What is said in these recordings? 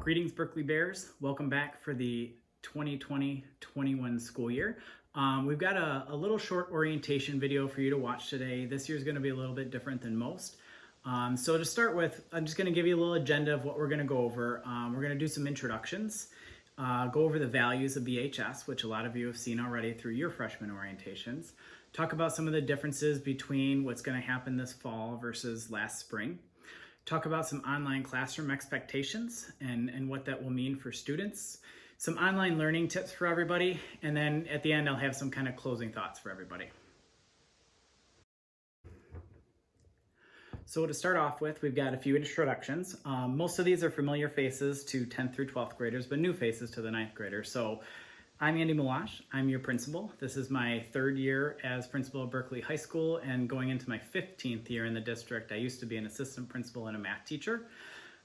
Greetings, Berkeley Bears. Welcome back for the 2020-21 school year. We've got a little short orientation video for you to watch today. This year's going to be a little bit different than most. So to start with, I'm just going to give you a little agenda of what we're going to go over. We're going to do some introductions, go over the values of BHS, which a lot of you have seen already through your freshman orientations. Talk about some of the differences between what's going to happen this fall versus last spring. Talk about some online classroom expectations and what that will mean for students. Some online learning tips for everybody. And then at the end, I'll have some kind of closing thoughts for everybody. So to start off with, we've got a few introductions. Most of these are familiar faces to 10th through 12th graders, but new faces to the 9th graders. So I'm Andy Malash. I'm your principal. This is my third year as principal of Berkeley High School and going into my 15th year in the district. I used to be an assistant principal and a math teacher.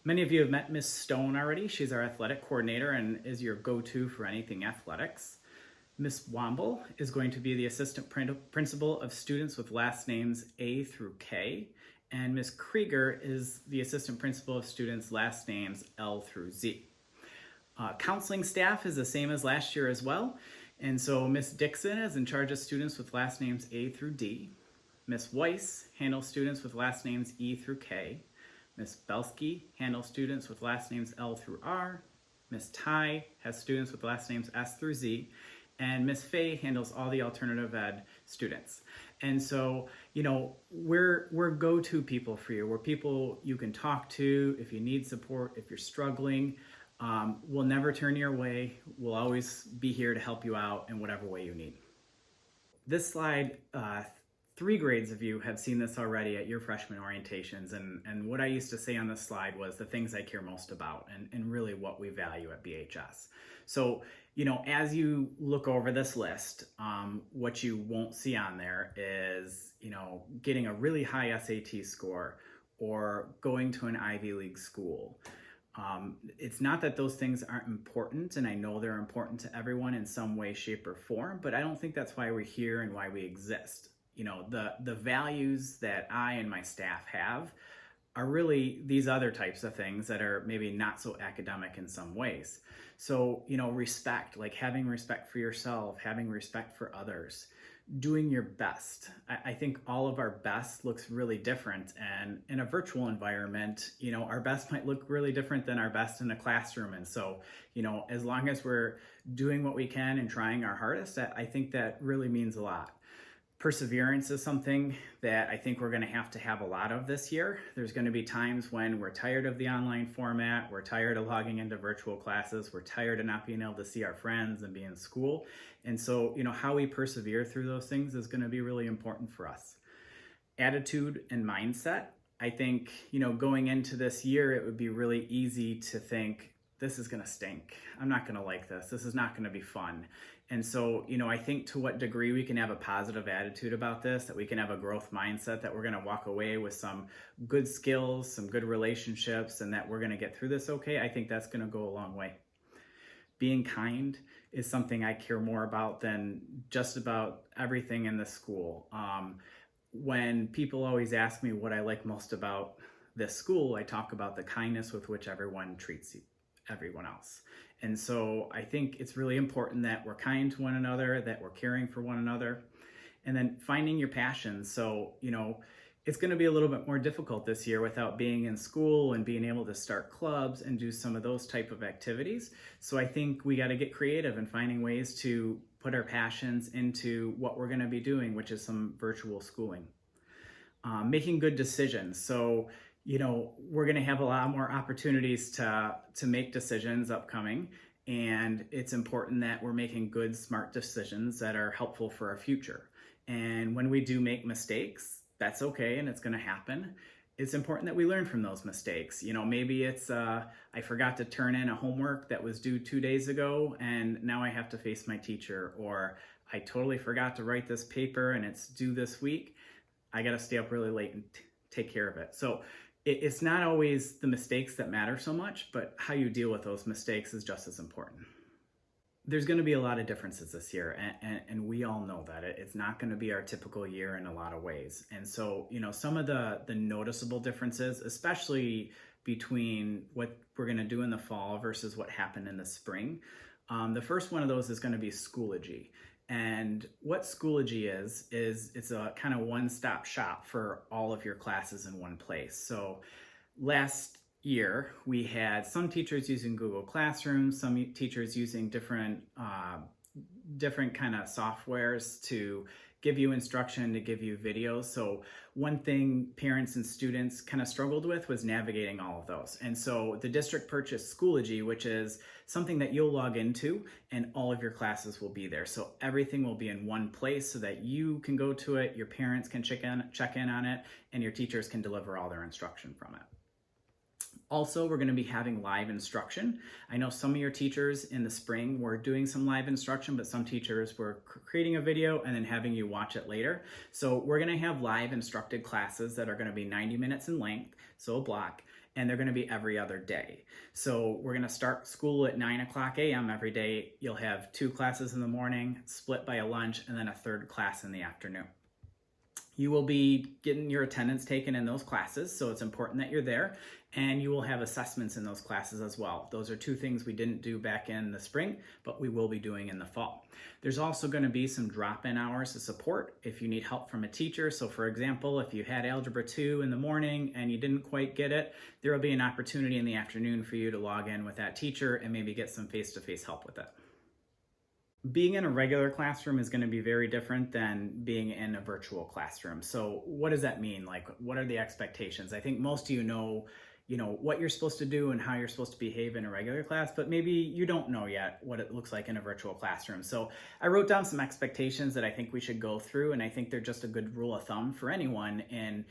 Many of you have met Miss Stone already. She's our athletic coordinator and is your go-to for anything athletics. Miss Womble is going to be the assistant principal of students with last names A through K. And Miss Krieger is the assistant principal of students last names L through Z. Counseling staff is the same as last year as well. And so Miss Dixon is in charge of students with last names A through D. Miss Weiss handles students with last names E through K. Miss Belsky handles students with last names L through R. Miss Ty has students with last names S through Z. And Miss Fay handles all the alternative ed students. And so, you know, we're go-to people for you. We're people you can talk to if you need support, if you're struggling. We'll never turn your way. We'll always be here to help you out in whatever way you need. This slide, 3 grades of you have seen this already at your freshman orientations. And what I used to say on this slide was the things I care most about and really what we value at BHS. So, you know, as you look over this list, what you won't see on there is, you know, getting a really high SAT score or going to an Ivy League school. It's not that those things aren't important, and I know they're important to everyone in some way, shape, or form, but I don't think that's why we're here and why we exist. You know, the values that I and my staff have are really these other types of things that are maybe not so academic in some ways. So, you know, respect, like having respect for yourself, having respect for others, doing your best. I think all of our best looks really different, and in a virtual environment, you know, our best might look really different than our best in a classroom. And so, you know, as long as we're doing what we can and trying our hardest, I think that really means a lot. Perseverance is something that I think we're going to have a lot of this year. There's going to be times when we're tired of the online format, we're tired of logging into virtual classes, we're tired of not being able to see our friends and be in school. And so, you know, how we persevere through those things is going to be really important for us. Attitude and mindset. I think, you know, going into this year, it would be really easy to think, this is going to stink. I'm not going to like this. This is not going to be fun. And so, you know, I think to what degree we can have a positive attitude about this, that we can have a growth mindset, that we're going to walk away with some good skills, some good relationships, and that we're going to get through this okay, I think that's going to go a long way. Being kind is something I care more about than just about everything in the school. When people always ask me what I like most about this school, I talk about the kindness with which everyone treats everyone else. And so I think it's really important that we're kind to one another, that we're caring for one another, and then finding your passions. So, you know, it's going to be a little bit more difficult this year without being in school and being able to start clubs and do some of those type of activities. So I think we got to get creative in finding ways to put our passions into what we're going to be doing, which is some virtual schooling. Making good decisions. So, you know, we're going to have a lot more opportunities to make decisions upcoming, and it's important that we're making good, smart decisions that are helpful for our future. And when we do make mistakes, that's okay, and it's going to happen. It's important that we learn from those mistakes. You know, maybe it's, I forgot to turn in a homework that was due 2 days ago, and now I have to face my teacher, or I totally forgot to write this paper and it's due this week. I got to stay up really late and take care of it. So it's not always the mistakes that matter so much, but how you deal with those mistakes is just as important. there's going to be a lot of differences this year, and we all know that it's not going to be our typical year in a lot of ways. And so, some of the noticeable differences, especially between what we're going to do in the fall versus what happened in the spring. The first one of those is going to be Schoology. And what Schoology is it's a kind of one-stop shop for all of your classes in one place. So last year we had some teachers using Google Classroom, some teachers using different kind of softwares to give you instruction, to give you videos. So one thing parents and students kind of struggled with was navigating all of those. And so the district purchased Schoology, which is something that you'll log into and all of your classes will be there. So everything will be in one place so that you can go to it, your parents can check in on it, and your teachers can deliver all their instruction from it. Also, we're going to be having live instruction. I know some of your teachers in the spring were doing some live instruction, but some teachers were creating a video and then having you watch it later. So we're going to have live instructed classes that are going to be 90 minutes in length, so a block, and they're going to be every other day. So we're going to start school at 9 o'clock a.m. every day. You'll have 2 classes in the morning, split by a lunch, and then a 3rd class in the afternoon. You will be getting your attendance taken in those classes, so it's important that you're there, and you will have assessments in those classes as well. Those are 2 things we didn't do back in the spring, but we will be doing in the fall. There's also going to be some drop-in hours of support if you need help from a teacher. So for example, if you had Algebra 2 in the morning and you didn't quite get it, there will be an opportunity in the afternoon for you to log in with that teacher and maybe get some face-to-face help with it. Being in a regular classroom is going to be very different than being in a virtual classroom. So what does that mean? Like, what are the expectations? I think most of you know what you're supposed to do and how you're supposed to behave in a regular class, but maybe you don't know yet what it looks like in a virtual classroom. So I wrote down some expectations that I think we should go through, and I think they're just a good rule of thumb for anyone in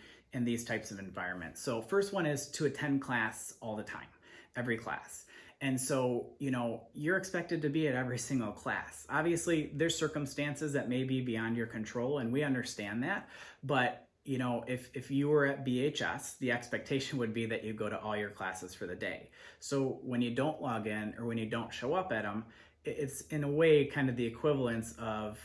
these types of environments. So first one is to attend class all the time, every class. And so, you're expected to be at every single class. Obviously, there's circumstances that may be beyond your control, and we understand that. But, if you were at BHS, the expectation would be that you go to all your classes for the day. So when you don't log in or when you don't show up at them, it's in a way kind of the equivalence of,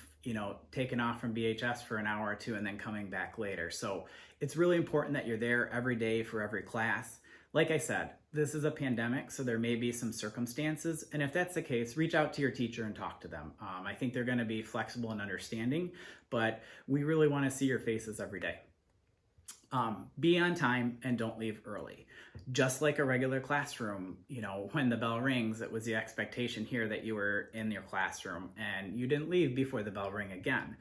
taking off from BHS for an hour or 2 and then coming back later. So it's really important that you're there every day for every class. Like I said, this is a pandemic, so there may be some circumstances. And if that's the case, reach out to your teacher and talk to them. I think they're going to be flexible and understanding, but we really want to see your faces every day. Be on time and don't leave early. Just like a regular classroom, when the bell rings, it was the expectation here that you were in your classroom and you didn't leave before the bell rang again.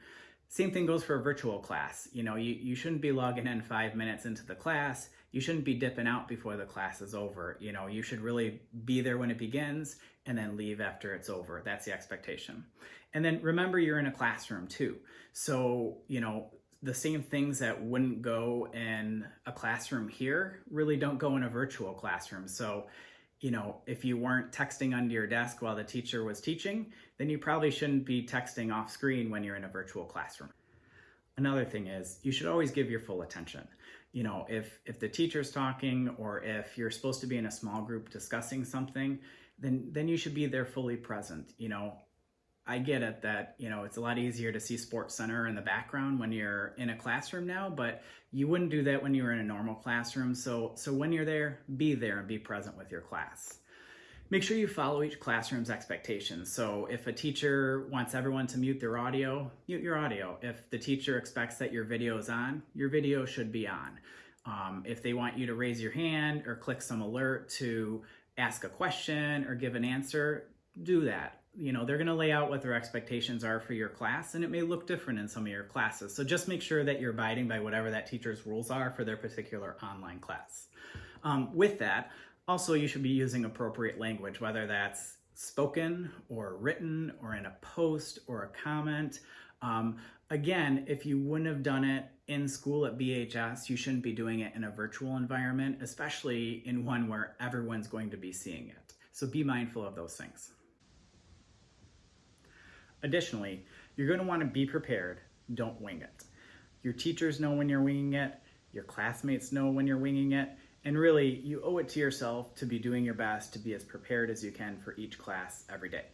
Same thing goes for a virtual class. You shouldn't be logging in 5 minutes into the class. You shouldn't be dipping out before the class is over. You should really be there when it begins and then leave after it's over. That's the expectation. And then remember, you're in a classroom too. So, the same things that wouldn't go in a classroom here really don't go in a virtual classroom. So, if you weren't texting under your desk while the teacher was teaching, then you probably shouldn't be texting off screen when you're in a virtual classroom. Another thing is you should always give your full attention. If the teacher's talking or if you're supposed to be in a small group discussing something, then you should be there fully present. I get it that, it's a lot easier to see Sports Center in the background when you're in a classroom now, but you wouldn't do that when you were in a normal classroom. So when you're there and be present with your class. Make sure you follow each classroom's expectations. So if a teacher wants everyone to mute their audio, mute your audio. If the teacher expects that your video is on, your video should be on. If they want you to raise your hand or click some alert to ask a question or give an answer, do that. They're going to lay out what their expectations are for your class, and it may look different in some of your classes. So just make sure that you're abiding by whatever that teacher's rules are for their particular online class. With that, also you should be using appropriate language, whether that's spoken or written or in a post or a comment. Again, if you wouldn't have done it in school at BHS, you shouldn't be doing it in a virtual environment, especially in one where everyone's going to be seeing it. So be mindful of those things. Additionally, you're going to want to be prepared. Don't wing it. Your teachers know when you're winging it. Your classmates know when you're winging it. And really, you owe it to yourself to be doing your best to be as prepared as you can for each class every day.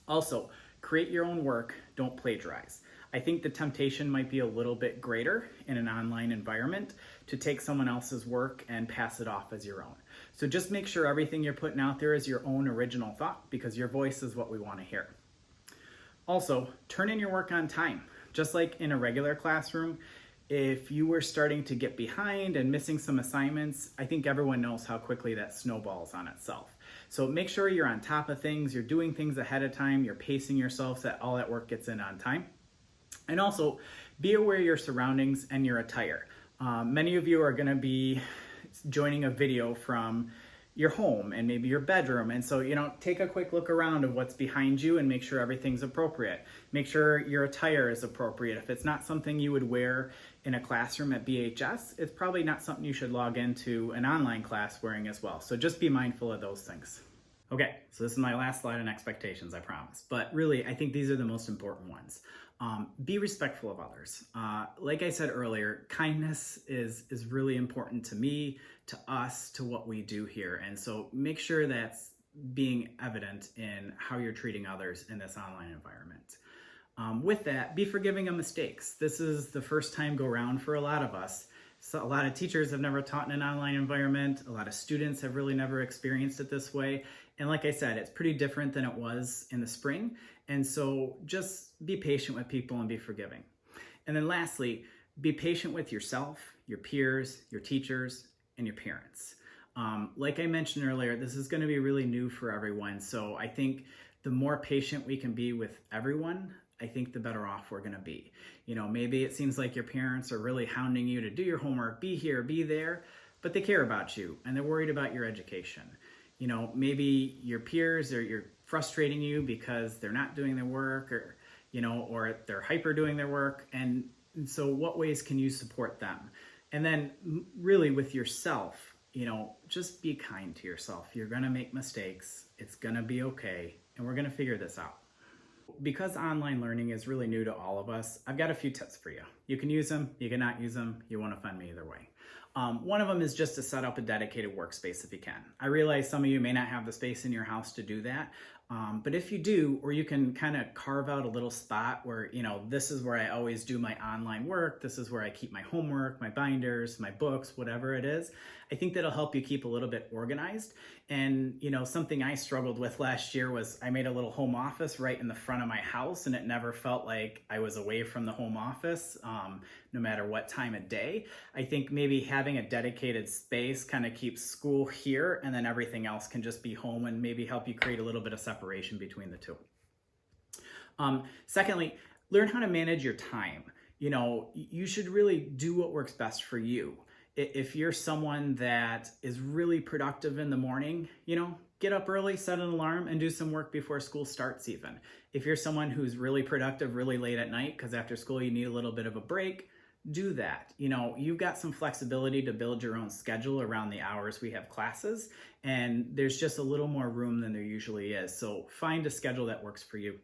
Also, create your own work, don't plagiarize. I think the temptation might be a little bit greater in an online environment to take someone else's work and pass it off as your own. So just make sure everything you're putting out there is your own original thought, because your voice is what we want to hear. Also, turn in your work on time. Just like in a regular classroom, if you were starting to get behind and missing some assignments, I think everyone knows how quickly that snowballs on itself. So make sure you're on top of things, you're doing things ahead of time, you're pacing yourself so that all that work gets in on time. And also, be aware of your surroundings and your attire. Many of you are going to be joining a video from your home and maybe your bedroom, and so take a quick look around of what's behind you and make sure everything's appropriate. Make sure your attire is appropriate. If it's not something you would wear in a classroom at BHS, it's probably not something you should log into an online class wearing as well. So just be mindful of those things. Okay, so this is my last slide on expectations, I promise. But really, I think these are the most important ones. Be respectful of others. Like I said earlier, kindness is really important to me, to us, to what we do here. And so make sure that's being evident in how you're treating others in this online environment. With that, be forgiving of mistakes. This is the first time go round for a lot of us. So a lot of teachers have never taught in an online environment. A lot of students have really never experienced it this way. And like I said, it's pretty different than it was in the spring. And so just be patient with people and be forgiving. And then lastly, be patient with yourself, your peers, your teachers, and your parents. Like I mentioned earlier, this is going to be really new for everyone. So I think the more patient we can be with everyone, I think the better off we're going to be. Maybe it seems like your parents are really hounding you to do your homework, be here, be there, but they care about you and they're worried about your education. Maybe your peers you're frustrating you because they're not doing their work, or they're hyper doing their work. And so what ways can you support them? And then really with yourself, just be kind to yourself. You're going to make mistakes. It's going to be okay. And we're going to figure this out. Because online learning is really new to all of us, I've got a few tips for you. You can use them, you cannot use them, you won't offend me either way. One of them is just to set up a dedicated workspace if you can. I realize some of you may not have the space in your house to do that, but if you do, or you can kind of carve out a little spot where, this is where I always do my online work, this is where I keep my homework, my binders, my books, whatever it is, I think that'll help you keep a little bit organized. And, something I struggled with last year was I made a little home office right in the front of my house, and it never felt like I was away from the home office, no matter what time of day. I think maybe having a dedicated space kind of keeps school here, and then everything else can just be home, and maybe help you create a little bit of separation between the two. Secondly, learn how to manage your time. You should really do what works best for you. If you're someone that is really productive in the morning, get up early, set an alarm, and do some work before school starts even. If you're someone who's really productive really late at night, because after school you need a little bit of a break, do that. You've got some flexibility to build your own schedule around the hours we have classes, and there's just a little more room than there usually is. So find a schedule that works for you.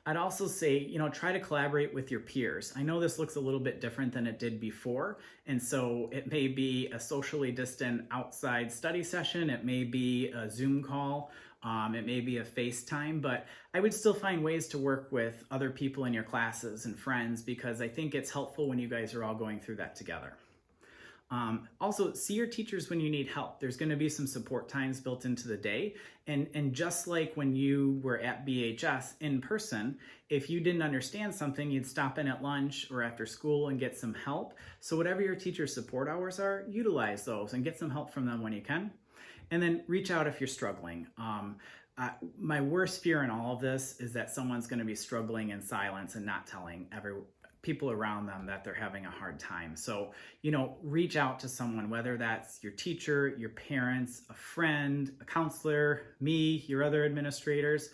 I'd also say, try to collaborate with your peers. I know this looks a little bit different than it did before, and so it may be a socially distant outside study session, it may be a Zoom call, it may be a FaceTime, but I would still find ways to work with other people in your classes and friends, because I think it's helpful when you guys are all going through that together. Also, see your teachers when you need help. There's going to be some support times built into the day. And just like when you were at BHS in person, if you didn't understand something, you'd stop in at lunch or after school and get some help. So whatever your teacher's support hours are, utilize those and get some help from them when you can. And then reach out if you're struggling. My worst fear in all of this is that someone's going to be struggling in silence and not telling people around them that they're having a hard time. So, reach out to someone, whether that's your teacher, your parents, a friend, a counselor, me, your other administrators.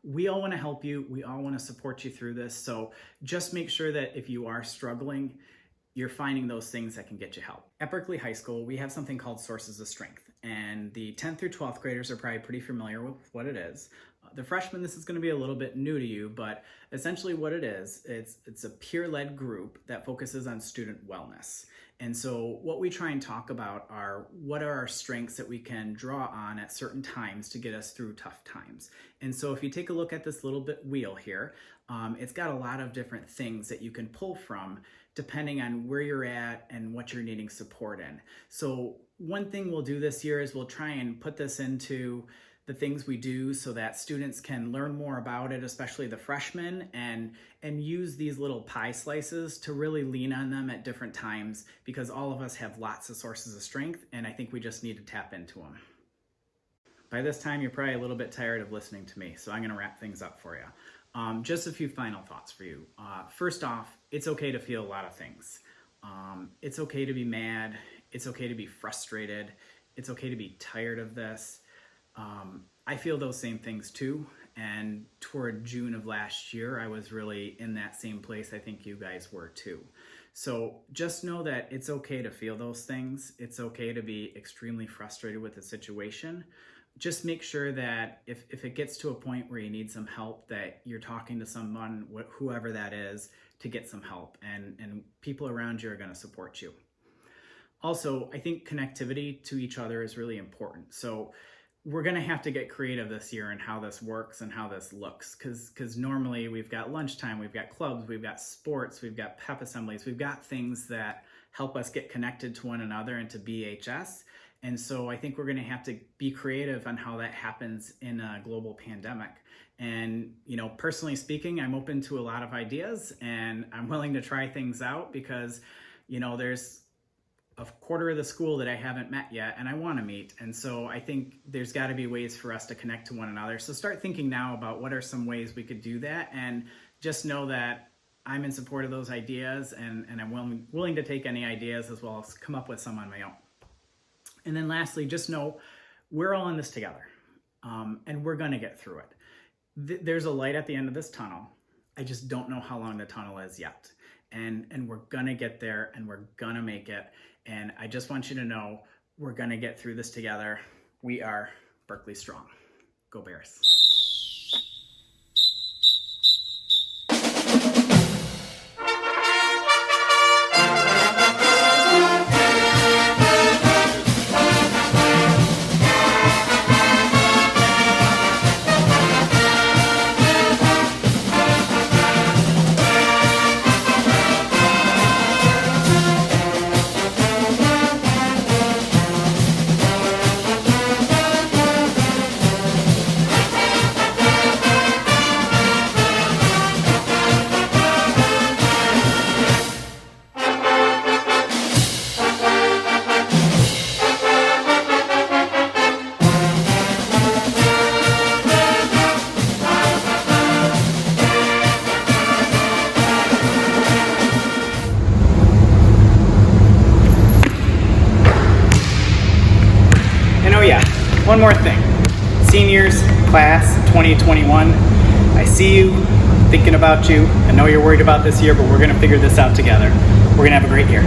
We all want to help you. We all want to support you through this. So just make sure that if you are struggling, you're finding those things that can get you help. At Berkeley High School, we have something called Sources of Strength, and the 10th through 12th graders are probably pretty familiar with what it is. The freshmen, this is going to be a little bit new to you, but essentially what it is, it's a peer-led group that focuses on student wellness. And so what we try and talk about are what are our strengths that we can draw on at certain times to get us through tough times. And so if you take a look at this little bit wheel here, it's got a lot of different things that you can pull from depending on where you're at and what you're needing support in. So one thing we'll do this year is we'll try and put this into the things we do so that students can learn more about it, especially the freshmen, and use these little pie slices to really lean on them at different times, because all of us have lots of sources of strength, and I think we just need to tap into them. By this time, you're probably a little bit tired of listening to me, so I'm gonna wrap things up for you. Just a few final thoughts for you. First off, it's okay to feel a lot of things. It's okay to be mad, it's okay to be frustrated, it's okay to be tired of this. I feel those same things too, and toward June of last year, I was really in that same place. I think you guys were too. So just know that it's okay to feel those things. It's okay to be extremely frustrated with the situation. Just make sure that if it gets to a point where you need some help, that you're talking to someone, whoever that is, to get some help, and people around you are going to support you. Also, I think connectivity to each other is really important. So we're going to have to get creative this year in how this works and how this looks, because normally we've got lunchtime, we've got clubs, we've got sports, we've got pep assemblies, we've got things that help us get connected to one another and to BHS. And so I think we're going to have to be creative on how that happens in a global pandemic. And, personally speaking, I'm open to a lot of ideas, and I'm willing to try things out because, there's a quarter of the school that I haven't met yet and I want to meet. And so I think there's got to be ways for us to connect to one another. So start thinking now about what are some ways we could do that, and just know that I'm in support of those ideas, and I'm willing to take any ideas as well as come up with some on my own. And then lastly, just know we're all in this together, and we're going to get through it. There's a light at the end of this tunnel. I just don't know how long the tunnel is yet. And we're going to get there, and we're going to make it. And I just want you to know we're going to get through this together. We are Berkeley Strong. Go Bears. One more thing. Seniors, class 2021, I see you, thinking about you. I know you're worried about this year, but we're going to figure this out together. We're going to have a great year.